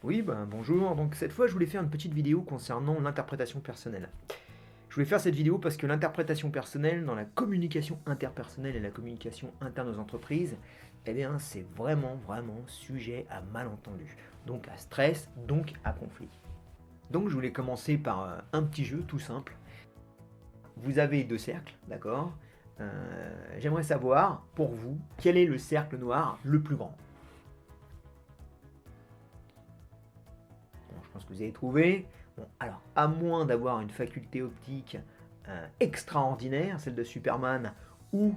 Oui, ben bonjour. Donc cette fois, je voulais faire une petite vidéo concernant l'interprétation personnelle. Je voulais faire cette vidéo parce que l'interprétation personnelle dans la communication interpersonnelle et la communication interne aux entreprises, eh bien, c'est vraiment sujet à malentendu. Donc à stress, donc à conflit. Donc je voulais commencer par un petit jeu tout simple. Vous avez deux cercles, d'accord. J'aimerais savoir, pour vous, quel est le cercle noir le plus grand. Bon, je pense que vous avez trouvé. Bon, alors, à moins d'avoir une faculté optique extraordinaire, celle de Superman, ou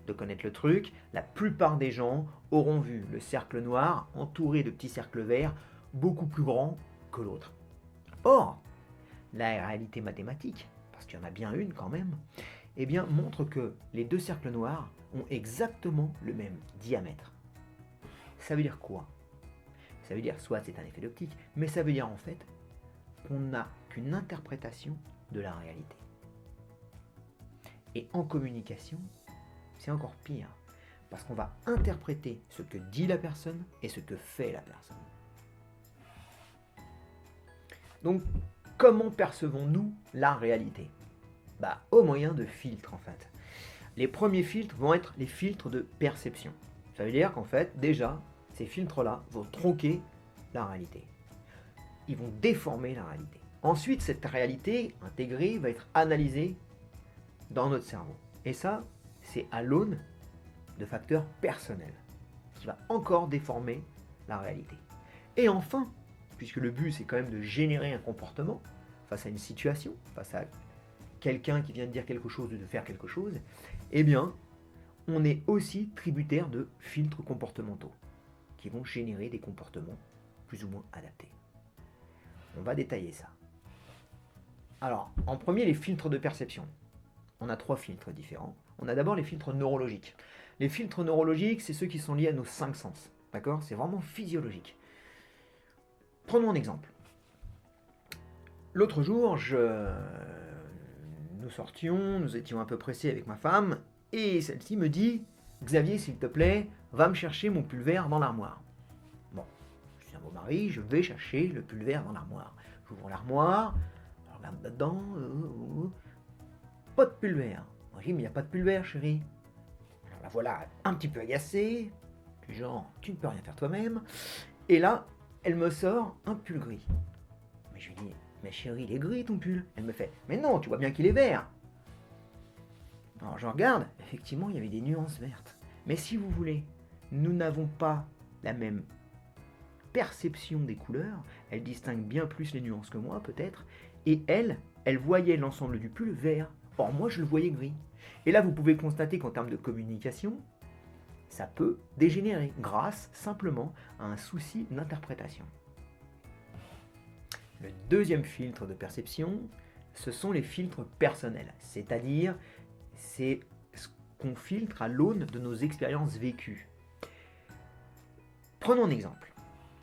de connaître le truc, la plupart des gens auront vu le cercle noir entouré de petits cercles verts beaucoup plus grands que l'autre. Or, la réalité mathématique, parce qu'il y en a bien une quand même, eh bien, montre que les deux cercles noirs ont exactement le même diamètre. Ça veut dire quoi? Ça veut dire soit c'est un effet d'optique, mais ça veut dire en fait qu'on n'a qu'une interprétation de la réalité. Et en communication, c'est encore pire, parce qu'on va interpréter ce que dit la personne et ce que fait la personne. Donc, comment percevons-nous la réalité? Au moyen de filtres en fait. Les premiers filtres vont être les filtres de perception. Ça veut dire qu'en fait, déjà, ces filtres-là vont tronquer la réalité. Ils vont déformer la réalité. Ensuite, cette réalité intégrée va être analysée dans notre cerveau. Et ça, c'est à l'aune de facteurs personnels, qui va encore déformer la réalité. Et enfin, puisque le but c'est quand même de générer un comportement face à une situation, face à quelqu'un qui vient de dire quelque chose ou de faire quelque chose, eh bien, on est aussi tributaire de filtres comportementaux qui vont générer des comportements plus ou moins adaptés. On va détailler ça. Alors, en premier, les filtres de perception. On a trois filtres différents. On a d'abord les filtres neurologiques. Les filtres neurologiques, c'est ceux qui sont liés à nos cinq sens. D'accord? C'est vraiment physiologique. Prenons un exemple. L'autre jour, nous sortions, nous étions un peu pressés avec ma femme, et celle-ci me dit « Xavier, s'il te plaît, va me chercher mon pulvaire dans l'armoire. » Bon, je suis un beau mari, je vais chercher le pulvaire dans l'armoire. J'ouvre l'armoire, je regarde dedans, pas de pulvaire. Moi, je dis « Mais il n'y a pas de pulvaire, chérie. » Alors la voilà un petit peu agacée, du genre « Tu ne peux rien faire toi-même. » Et là, elle me sort un pull gris. Mais je lui dis « Mais chérie, il est gris ton pull. » Elle me fait « Mais non, tu vois bien qu'il est vert. » Alors je regarde, effectivement, il y avait des nuances vertes. Mais si vous voulez, nous n'avons pas la même perception des couleurs. Elle distingue bien plus les nuances que moi, peut-être. Et elle voyait l'ensemble du pull vert. Or, moi, je le voyais gris. Et là, vous pouvez constater qu'en termes de communication, ça peut dégénérer grâce simplement à un souci d'interprétation. Le deuxième filtre de perception, ce sont les filtres personnels, c'est-à-dire c'est ce qu'on filtre à l'aune de nos expériences vécues. Prenons un exemple.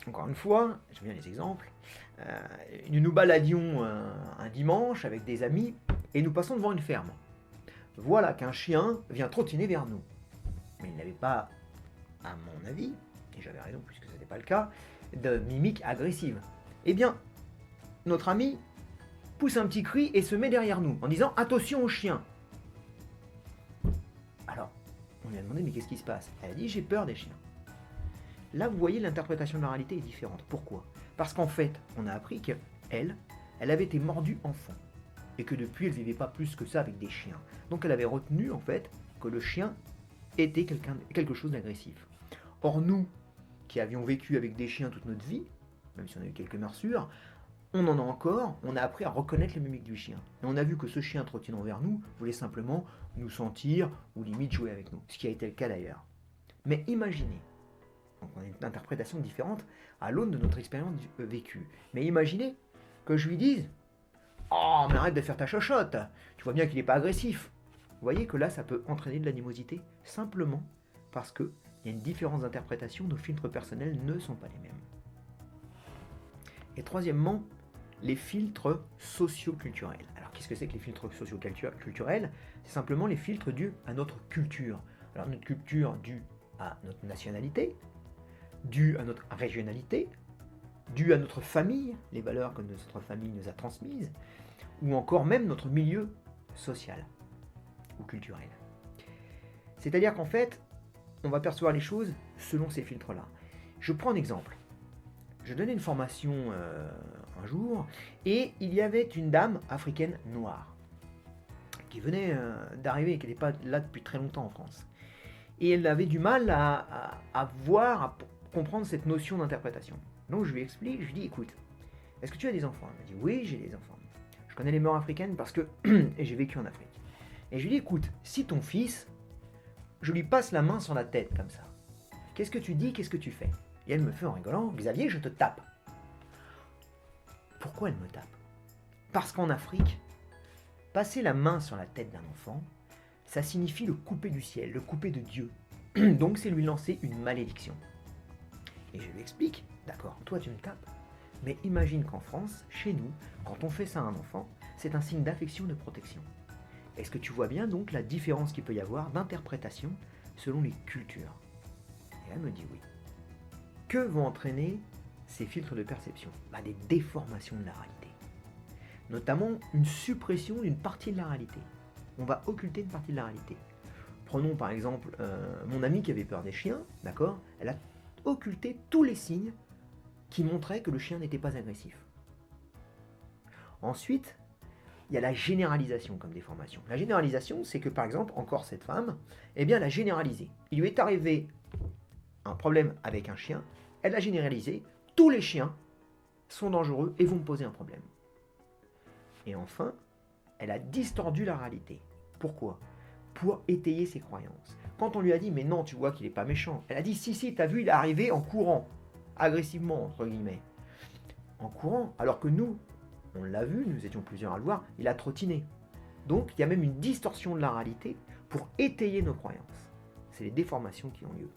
Encore une fois, j'aime bien les exemples. Nous nous baladions un dimanche avec des amis et nous passons devant une ferme. Voilà qu'un chien vient trottiner vers nous. Mais il n'avait pas, à mon avis, et j'avais raison puisque ce n'était pas le cas, de mimique agressive. Eh bien, notre ami pousse un petit cri et se met derrière nous en disant « Attention au chien !» Alors, on lui a demandé « Mais qu'est-ce qui se passe ?» Elle a dit « J'ai peur des chiens. » Là, vous voyez, l'interprétation de la réalité est différente. Pourquoi? Parce qu'en fait, on a appris qu'elle avait été mordue enfant. Et que depuis, elle ne vivait pas plus que ça avec des chiens. Donc elle avait retenu, en fait, que le chien était quelque chose d'agressif. Or, nous, qui avions vécu avec des chiens toute notre vie, même si on a eu quelques morsures, on en a encore, on a appris à reconnaître les mimiques du chien. Et on a vu que ce chien trottinant vers nous voulait simplement nous sentir ou limite jouer avec nous. Ce qui a été le cas d'ailleurs. Mais imaginez, donc on a une interprétation différente à l'aune de notre expérience vécue. Mais imaginez que je lui dise « Oh, mais arrête de faire ta chochotte, tu vois bien qu'il n'est pas agressif. » Vous voyez que là, ça peut entraîner de l'animosité simplement parce qu'il y a une différence d'interprétation, nos filtres personnels ne sont pas les mêmes. Et troisièmement, les filtres socio-culturels. Alors qu'est-ce que c'est que les filtres socio-culturels? C'est simplement les filtres dus à notre culture. Alors notre culture due à notre nationalité, due à notre régionalité, dû à notre famille, les valeurs que notre famille nous a transmises, ou encore même notre milieu social ou culturel. C'est-à-dire qu'en fait, on va percevoir les choses selon ces filtres-là. Je prends un exemple. Je donnais une formation un jour, et il y avait une dame africaine noire qui venait d'arriver, qui n'était pas là depuis très longtemps en France. Et elle avait du mal à voir, à comprendre cette notion d'interprétation. Donc je lui explique, je lui dis, écoute, est-ce que tu as des enfants? Elle m'a dit, oui, j'ai des enfants. Je connais les mœurs africaines parce que j'ai vécu en Afrique. Et je lui dis, écoute, si ton fils, je lui passe la main sur la tête comme ça, qu'est-ce que tu dis, qu'est-ce que tu fais? Et elle me fait en rigolant, Xavier, je te tape. Pourquoi elle me tape? Parce qu'en Afrique, passer la main sur la tête d'un enfant, ça signifie le couper du ciel, le couper de Dieu. Donc c'est lui lancer une malédiction. Et je lui explique, d'accord, toi tu me tapes, mais imagine qu'en France, chez nous, quand on fait ça à un enfant, c'est un signe d'affection, de protection. Est-ce que tu vois bien donc la différence qu'il peut y avoir d'interprétation selon les cultures? Et elle me dit oui. Que vont entraîner ces filtres de perception? Des déformations de la réalité. Notamment une suppression d'une partie de la réalité. On va occulter une partie de la réalité. Prenons par exemple mon amie qui avait peur des chiens, d'accord? Elle a occulté tous les signes qui montraient que le chien n'était pas agressif. Ensuite, il y a la généralisation comme déformation. La généralisation, c'est que par exemple, encore cette femme, elle a généralisé. Il lui est arrivé un problème avec un chien, elle a généralisé, tous les chiens sont dangereux et vont me poser un problème. Et enfin, elle a distordu la réalité. Pourquoi? Pour étayer ses croyances. Quand on lui a dit, mais non, tu vois qu'il n'est pas méchant, elle a dit, si, t'as vu, il est arrivé en courant, agressivement, entre guillemets. En courant, alors que nous, on l'a vu, nous étions plusieurs à le voir, il a trottiné. Donc, il y a même une distorsion de la réalité pour étayer nos croyances. C'est les déformations qui ont lieu.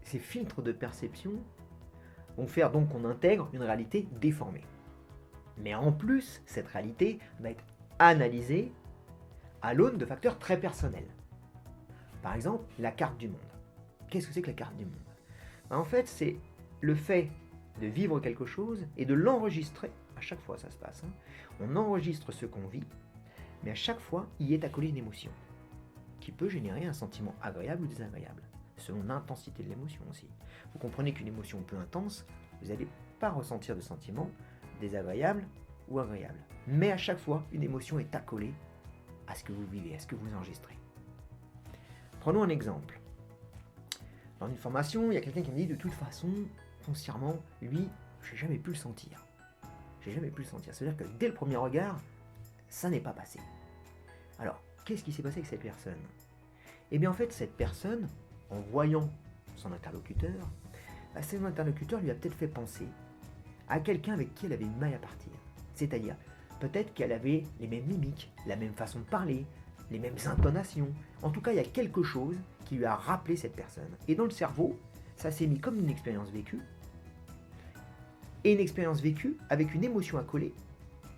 Ces filtres de perception vont faire donc qu'on intègre une réalité déformée. Mais en plus, cette réalité va être analysée à l'aune de facteurs très personnels. Par exemple, la carte du monde. Qu'est-ce que c'est que la carte du monde? En fait, c'est le fait de vivre quelque chose et de l'enregistrer. À chaque fois, ça se passe. On enregistre ce qu'on vit, mais à chaque fois, y est accolée une émotion qui peut générer un sentiment agréable ou désagréable, selon l'intensité de l'émotion aussi. Vous comprenez qu'une émotion peu intense, vous n'allez pas ressentir de sentiment désagréable ou agréable. Mais à chaque fois, une émotion est accolée à ce que vous vivez, à ce que vous enregistrez. Prenons un exemple. Dans une formation, il y a quelqu'un qui me dit de toute façon, foncièrement, lui, j'ai jamais pu le sentir. J'ai jamais pu le sentir. C'est-à-dire que dès le premier regard, ça n'est pas passé. Alors, qu'est-ce qui s'est passé avec cette personne? Eh bien, en fait, cette personne, en voyant son interlocuteur, son interlocuteur lui a peut-être fait penser à quelqu'un avec qui elle avait une maille à partir. C'est-à-dire, peut-être qu'elle avait les mêmes mimiques, la même façon de parler, les mêmes intonations. En tout cas, il y a quelque chose qui lui a rappelé cette personne. Et dans le cerveau, ça s'est mis comme une expérience vécue, et une expérience vécue avec une émotion accolée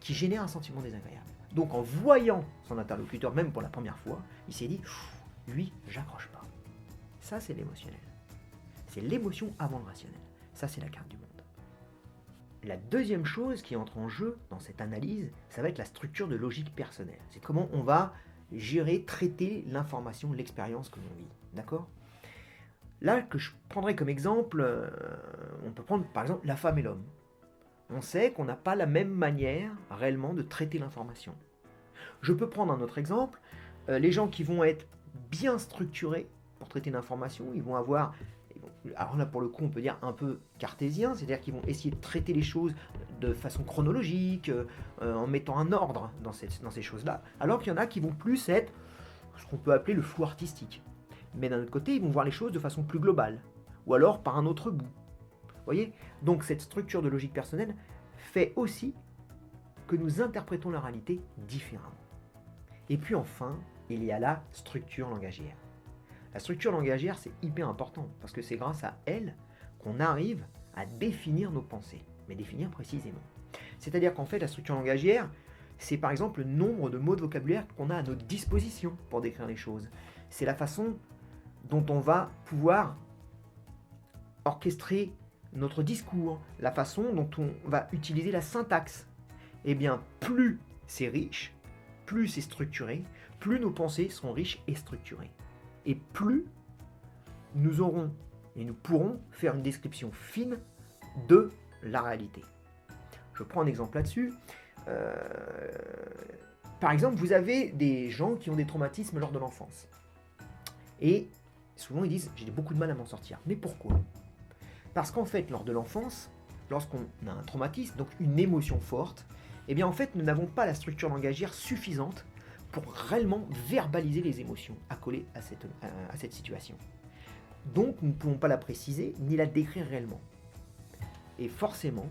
qui génère un sentiment désagréable. Donc en voyant son interlocuteur, même pour la première fois, il s'est dit, lui, j'accroche pas. Ça, c'est l'émotionnel. C'est l'émotion avant le rationnel. Ça, c'est la carte du monde. La deuxième chose qui entre en jeu dans cette analyse, ça va être la structure de logique personnelle. C'est comment on va gérer, traiter l'information, l'expérience que l'on vit. D'accord? Là, que je prendrais comme exemple, on peut prendre par exemple la femme et l'homme. On sait qu'on n'a pas la même manière réellement de traiter l'information. Je peux prendre un autre exemple, les gens qui vont être bien structurés pour traiter l'information, ils vont avoir, alors là pour le coup on peut dire un peu cartésien, c'est-à-dire qu'ils vont essayer de traiter les choses de façon chronologique, en mettant un ordre dans ces choses-là, alors qu'il y en a qui vont plus être ce qu'on peut appeler le flou artistique. Mais d'un autre côté, ils vont voir les choses de façon plus globale, ou alors par un autre bout. Vous voyez? Donc cette structure de logique personnelle fait aussi que nous interprétons la réalité différemment. Et puis enfin, il y a la structure langagière. La structure langagière, c'est hyper important, parce que c'est grâce à elle qu'on arrive à définir nos pensées, mais définir précisément. C'est-à-dire qu'en fait, la structure langagière, c'est par exemple le nombre de mots de vocabulaire qu'on a à notre disposition pour décrire les choses. C'est la façon dont on va pouvoir orchestrer notre discours, la façon dont on va utiliser la syntaxe, eh bien, plus c'est riche, plus c'est structuré, plus nos pensées seront riches et structurées. Et plus nous aurons et nous pourrons faire une description fine de la réalité. Je prends un exemple là-dessus. Par exemple, vous avez des gens qui ont des traumatismes lors de l'enfance. Et souvent ils disent « j'ai beaucoup de mal à m'en sortir ». Mais pourquoi ? Parce qu'en fait, lors de l'enfance, lorsqu'on a un traumatisme, donc une émotion forte, eh bien en fait, nous n'avons pas la structure langagière suffisante pour réellement verbaliser les émotions accolées à cette situation. Donc, nous ne pouvons pas la préciser ni la décrire réellement. Et forcément,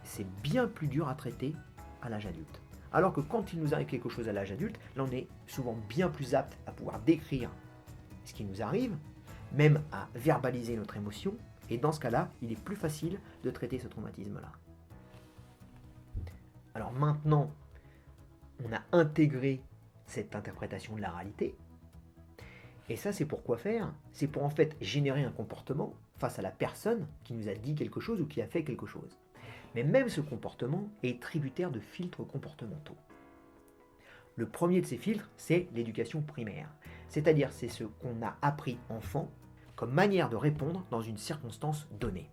c'est bien plus dur à traiter à l'âge adulte. Alors que quand il nous arrive quelque chose à l'âge adulte, là on est souvent bien plus apte à pouvoir décrire ce qui nous arrive, même à verbaliser notre émotion, et dans ce cas-là, il est plus facile de traiter ce traumatisme-là. Alors maintenant, on a intégré cette interprétation de la réalité, et ça c'est pour quoi faire ? C'est pour en fait générer un comportement face à la personne qui nous a dit quelque chose ou qui a fait quelque chose. Mais même ce comportement est tributaire de filtres comportementaux. Le premier de ces filtres, c'est l'éducation primaire. C'est-à-dire c'est ce qu'on a appris enfant comme manière de répondre dans une circonstance donnée.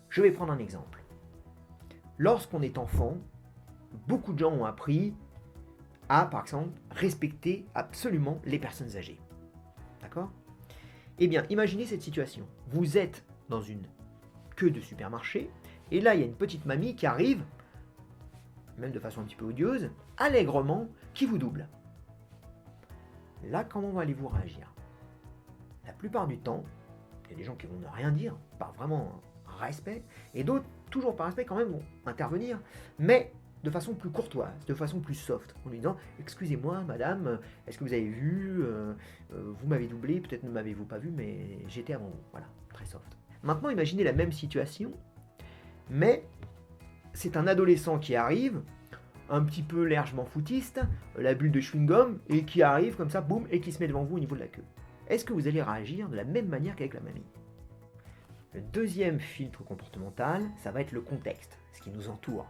Je vais prendre un exemple. Lorsqu'on est enfant, beaucoup de gens ont appris à, par exemple, respecter absolument les personnes âgées. D'accord ? Eh bien, imaginez cette situation. Vous êtes dans une queue de supermarché, et là, il y a une petite mamie qui arrive, même de façon un petit peu odieuse, allègrement, qui vous double. Là, comment allez-vous réagir ? La plupart du temps, il y a des gens qui vont ne rien dire, par vraiment respect, et d'autres, toujours par respect, quand même, vont intervenir, mais de façon plus courtoise, de façon plus soft, en lui disant « Excusez-moi, madame, est-ce que vous avez vu, vous m'avez doublé, peut-être ne m'avez-vous pas vu, mais j'étais avant vous. » Voilà, très soft. Maintenant, imaginez la même situation, mais c'est un adolescent qui arrive, un petit peu l'air je m'en foutiste, la bulle de chewing-gum, et qui arrive comme ça, boum, et qui se met devant vous au niveau de la queue. Est-ce que vous allez réagir de la même manière qu'avec la mamie ? Le deuxième filtre comportemental, ça va être le contexte, ce qui nous entoure.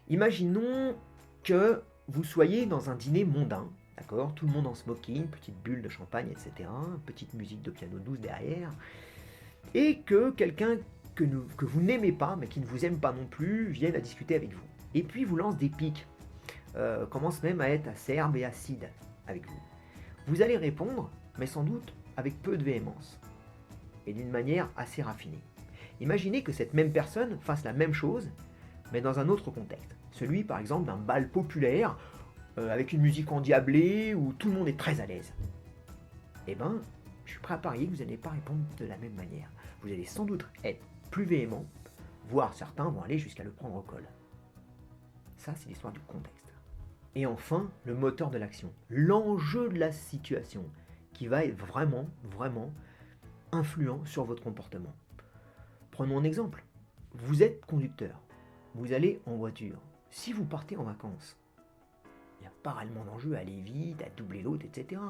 Imaginons que vous soyez dans un dîner mondain, d'accord ? Tout le monde en smoking, petite bulle de champagne, etc., petite musique de piano douce derrière, et que quelqu'un que vous n'aimez pas, mais qui ne vous aime pas non plus, vienne à discuter avec vous. Et puis vous lance des piques, commence même à être acerbe et acide avec vous. Vous allez répondre, mais sans doute avec peu de véhémence, et d'une manière assez raffinée. Imaginez que cette même personne fasse la même chose, mais dans un autre contexte. Celui, par exemple, d'un bal populaire, avec une musique endiablée, où tout le monde est très à l'aise. Eh ben, je suis prêt à parier que vous n'allez pas répondre de la même manière. Vous allez sans doute être plus véhément, voire certains vont aller jusqu'à le prendre au col. Ça, c'est l'histoire du contexte. Et enfin, le moteur de l'action, l'enjeu de la situation, qui va être vraiment, vraiment influent sur votre comportement. Prenons un exemple. Vous êtes conducteur, vous allez en voiture. Si vous partez en vacances, il n'y a pas réellement d'enjeu à aller vite, à doubler l'autre, etc.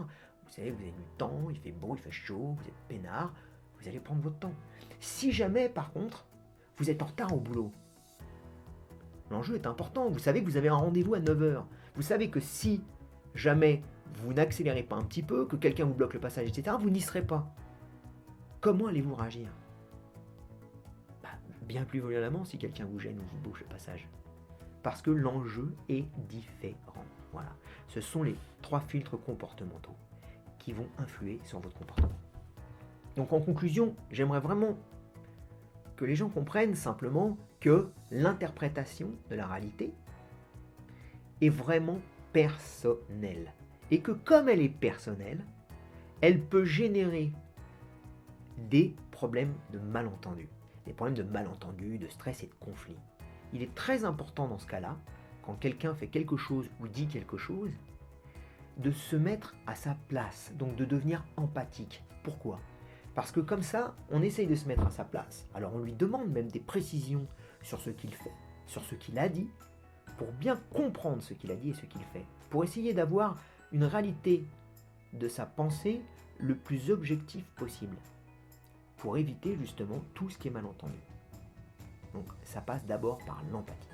Vous savez, vous avez du temps, il fait beau, il fait chaud, vous êtes peinard, vous allez prendre votre temps. Si jamais, par contre, vous êtes en retard au boulot, l'enjeu est important. Vous savez que vous avez un rendez-vous à 9h. Vous savez que si jamais vous n'accélérez pas un petit peu, que quelqu'un vous bloque le passage, etc., vous n'y serez pas. Comment allez-vous réagir ? Bien plus violemment si quelqu'un vous gêne ou vous bouche le passage. Parce que l'enjeu est différent. Voilà. Ce sont les 3 filtres comportementaux qui vont influer sur votre comportement. Donc en conclusion, j'aimerais vraiment que les gens comprennent simplement que l'interprétation de la réalité est vraiment personnelle. Et que comme elle est personnelle, elle peut générer des problèmes de malentendus. Des problèmes de malentendus, de stress et de conflit. Il est très important dans ce cas-là, quand quelqu'un fait quelque chose ou dit quelque chose, de se mettre à sa place, donc de devenir empathique. Pourquoi ? Parce que comme ça, on essaye de se mettre à sa place. Alors on lui demande même des précisions sur ce qu'il fait, sur ce qu'il a dit, pour bien comprendre ce qu'il a dit et ce qu'il fait, pour essayer d'avoir une réalité de sa pensée le plus objective possible. pour éviter justement tout ce qui est malentendu. Donc ça passe d'abord par l'empathie.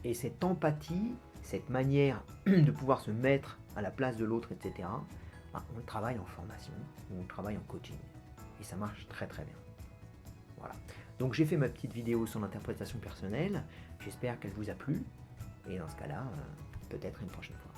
Et cette empathie, cette manière de pouvoir se mettre à la place de l'autre, etc., on le travaille en formation, on le travaille en coaching. Et ça marche très très bien. Voilà. Donc j'ai fait ma petite vidéo sur l'interprétation personnelle. J'espère qu'elle vous a plu. Et dans ce cas-là, peut-être une prochaine fois.